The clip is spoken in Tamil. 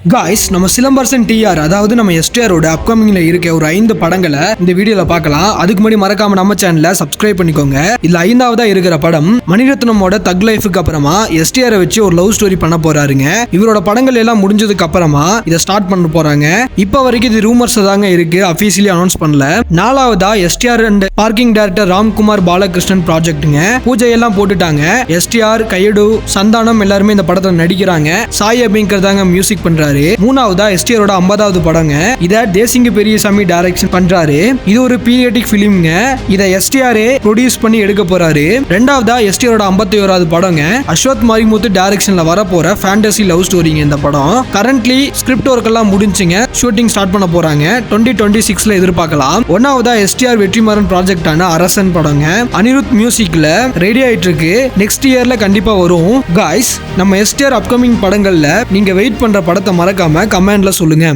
காய்ஸ் நம்ம சிலம்பரசன் டிஆர் அதாவது நம்ம எஸ்டிஆரோட அப்கமிங்ல இருக்க ஒரு 5 படங்களை இந்த வீடியோல பார்க்கலாம். அதுக்கு முன்னாடி மறக்காம நம்ம சேனலை சப்ஸ்கிரைப் பண்ணிக்கோங்க. இதுல 5ஆவதா இருக்கிற படம் மணிரத்னமோட தக் லைஃபுக்கு அப்புறமா எஸ்டிஆரை வச்சு ஒரு லவ் ஸ்டோரி பண்ண போறாருங்க. இவரோட படங்கள் எல்லாம் முடிஞ்சதுக்கு அப்புறமா இதை ஸ்டார்ட் பண்ண போறாங்க. இப்ப வரைக்கும் இது ரூமர்ஸ் தாங்க இருக்கு, அபிஷியலி அனௌன்ஸ் பண்ணல. 4ஆவதா STR and Parking director Ramkumar Balakrishnan ப்ராஜெக்ட்டுங்க. பூஜை எல்லாம் போட்டுட்டாங்க. எஸ்டிஆர், கையடு, சந்தானம் எல்லாருமே இந்த படத்துல நடிக்கிறாங்க. சாய் அபிங்கர் தாங்க மியூசிக் பண்றாரு. 3ஆவதா எஸ்டிஆரோட 50வது படங்க. இத தேசிங்க பெரியசாமி டைரக்ஷன் பண்றாரு. இது ஒரு பீரியாடிக் பிலிம்ங்க. இத எஸ்டிஆரே ப்ரொடியூஸ் பண்ணி எடுக்க போறாரு. 2ஆவதா எஸ்டிஆரோட 51வது படங்க. அஸ்வத் மாரிமுத்து டைரக்ஷன்ல வர போற ஃபேண்டசி லவ் ஸ்டோரிங்க இந்த படம். கரண்ட்லி ஸ்கிரிப்ட் ஒர்க் எல்லாம் முடிஞ்சுங்க. ஷூட்டிங் ஸ்டார்ட் பண்ண போறாங்க. 2026ல எதிர்பார்க்கலாம். 1ஆவதா எஸ்டிஆர் வெற்றிமாறன் ப்ராஜெக்டான அரசன் படங்க. அனிருத் மியூசிக்ல ரெடி ஆயிட்டு இருக்கு. நெக்ஸ்ட் இயர்ல கண்டிப்பா வரும். காய்ஸ், நம்ம எஸ்டிஆர் அப்கமிங் படங்கள்ல நீங்க வெயிட் பண்ற படத்தை மறக்காம கமெண்ட்ல சொல்லுங்க.